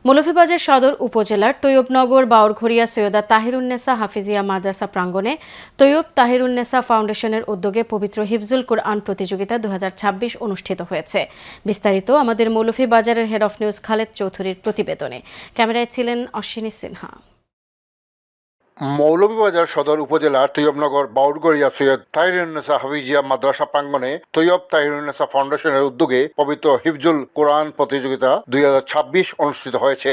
মৌলভীবাজার সদর উপজেলার তৈয়বনগর বাউরঘড়িয়া সৈয়দা তাহিরুন্নেসা হাফিজিয়া মাদ্রাসা প্রাঙ্গণে তৈয়ব তাহিরুন্নেসা ফাউন্ডেশনের উদ্যোগে পবিত্র হিফজুল কুরআন প্রতিযোগিতা 2026 অনুষ্ঠিত হয়েছে। বিস্তারিত আমাদের মৌলভীবাজারের হেড অফ নিউজ খালেদ চৌধুরীর প্রতিবেদনে। ক্যামেরায় ছিলেন অশ্বিনী সিনহা। মৌলভীবাজার সদর উপজেলার তৈয়বনগর বাউরঘড়িয়া সৈয়দ তাহিরুন্নেসা হাফিজিয়া মাদ্রাসা প্রাঙ্গণে তৈয়ব তাহিরুন্নেসা ফাউন্ডেশনের উদ্যোগে পবিত্র হিফজুল কোরআন প্রতিযোগিতা 2026 অনুষ্ঠিত হয়েছে।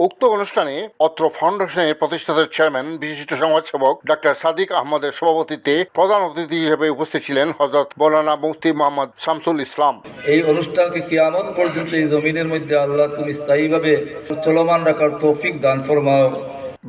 উক্ত অনুষ্ঠানে অত্র ফাউন্ডেশনের প্রতিষ্ঠাতা চেয়ারম্যান বিশিষ্ট সমাজসেবক ডাক্তার সাদিক আহমদের সভাপতিত্বে প্রধান অতিথি হিসেবে উপস্থিত ছিলেন হযরত মৌলানা মুফতি মোহাম্মদ শামসুল ইসলাম। এই অনুষ্ঠানকে কিয়ামত পর্যন্ত এই জমিনের মধ্যে আল্লাহ তুমি স্থায়ীভাবে চলমান রাখার তৌফিক দান ফরমাও।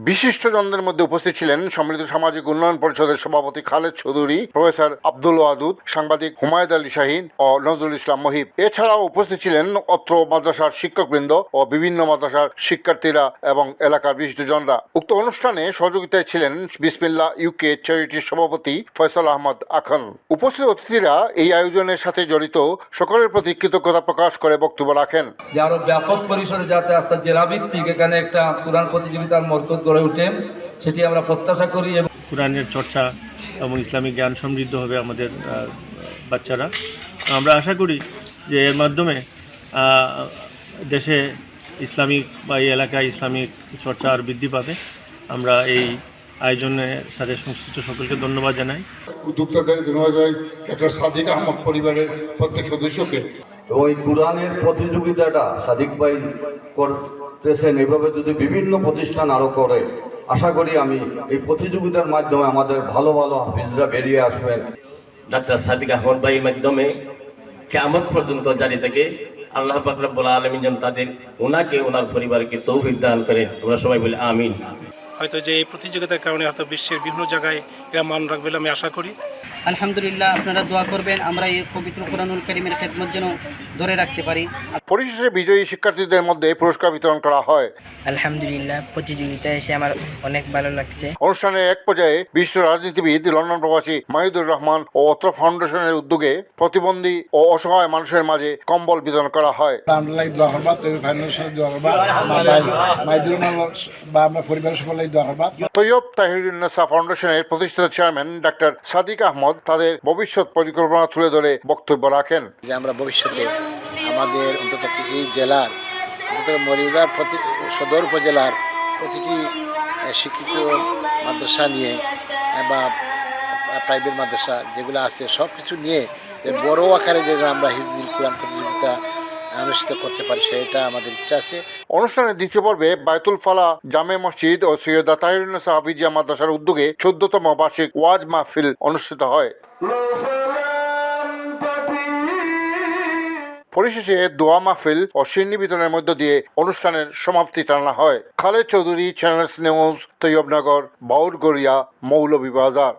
বিশিষ্টজনদের মধ্যে উপস্থিত ছিলেন সম্মিলিত সামাজিক উন্নয়ন পরিষদের সভাপতি খালেদ চৌধুরী, প্রফেসর আব্দুল ওয়াদুদ, সাংবাদিক হুমায়ুদ আলী শাহীন ও নজরুল ইসলাম মহিব। এছাড়াও উপস্থিত ছিলেন অত্র মাদ্রাসার শিক্ষকবৃন্দ ও বিভিন্ন মাদ্রাসার শিক্ষার্থীরা এবং এলাকার বিশিষ্টজনরা। উক্ত অনুষ্ঠানে সহযোগিতায় ছিলেন বিসমিল্লাহ ইউকে চ্যারিটির সভাপতি ফয়সাল আহমদ আখান। উপস্থিত অতিথিরা এই আয়োজনের সাথে জড়িত সকলের প্রতি কৃতজ্ঞতা প্রকাশ করে বক্তব্য রাখেন। যে আরো ব্যাপক পরিসরে যাতে আস্থা জেলাভিত্তিক এখানে একটা কোরআন প্রতিযোগিতার মরকজ গড়ে ওঠে সেটি আমরা প্রত্যাশা করি। এবং কোরআনের চর্চা এবং ইসলামিক জ্ঞান সমৃদ্ধ হবে আমাদের বাচ্চারা। আমরা আশা করি যে এর মাধ্যমে দেশে ইসলামিক বা এই এলাকায় ইসলামিক চর্চা আর বৃদ্ধি পাবে। আমরা এই আয়োজনের সাথে সংশ্লিষ্ট সকলকে ধন্যবাদ জানাই। উদ্যোক্তাদের ধন্যবাদ জানাই ডাক্তার সাদিক আহমদ পরিবারের প্রত্যেক সদস্যকে। ওই কোরআনের প্রতিযোগিতাটা সাদিক ভাই করতেছেন, এভাবে যদি বিভিন্ন প্রতিষ্ঠান আরো করে, আশা করি আমি এই প্রতিযোগিতার মাধ্যমে আমাদের ভালো ভালো হাফিজরা বেরিয়ে আসবেন। ডাক্তার সাদিক আহমদ ভাইয়ের মাধ্যমে কিয়ামত পর্যন্ত জারি থাকে। আল্লাহ পাক রব্বুল আলামিন যেন তাদের ওনাকে ওনার পরিবারকে তৌফিক দান করে। আমরা সবাই বলি আমিন। হয়তো যে এই প্রতিযোগিতার কারণে হয়তো বিশ্বের বিভিন্ন জায়গায় এরা মান রাখবে আমি আশা করি। আলহামদুলিল্লাহ, আপনারা দোয়া করবেন আমরা এই পবিত্র কোরআনুল কারীমের খেদমত যেন ধরে রাখতে পারি। পরিশেষে বিজয়ী শিক্ষার্থীদের মধ্যে পুরস্কার বিতরণ করা হয়। আলহামদুলিল্লাহ, প্রতিযোগিতায় এসে আমার অনেক ভালো লাগছে। অনুষ্ঠানের এক পর্যায়ে বিশিষ্ট রাজনীতিবিদ লন্ডন প্রবাসী মাহিদুর রহমান ও অত্র ফাউন্ডেশনের উদ্যোগে প্রতিবন্ধী ও অসহায় মানুষের মাঝে কম্বল বিতরণ করা হয়। তৈয়ব তাহিরুন্নেসা ফাউন্ডেশনের প্রতিষ্ঠাতা চেয়ারম্যান ডাক্তার সাদিক আহমদ তাদের ভবিষ্যৎ পরিকল্পনা তুলে ধরে বক্তব্য রাখেন। যে আমরা ভবিষ্যতে আমাদের অন্তত এই জেলার অন্তত মৌলভীবাজার সদর উপজেলার প্রতিটি শিক্ষিত মাদ্রাসা নিয়ে বা প্রাইভেট মাদ্রাসা যেগুলো আছে সব কিছু নিয়ে বড় আকারে যে আমরা হিফজুল কোরআন প্রতিযোগিতা অনুষ্ঠিত করতে পারি সেটা আমাদের ইচ্ছা আছে। অনুষ্ঠানের দ্বিতীয় পর্বে বায়তুল ফালাহ জামে মসজিদ ও সৈয়দা তাহিরুন্নেসা হাফিজিয়া মাদ্রাসার উদ্যোগে 14তম বার্ষিক ওয়াজ মাহফিল অনুষ্ঠিত হয়। পরিশেষে দোয়া মাহফিল ও সিন্নি বিতরণের মধ্য দিয়ে অনুষ্ঠানের সমাপ্তি টানা হয়। Khaled Chowdhury, Channel S news, Taiyabnagar, Bauraghoria, Moulvibazar.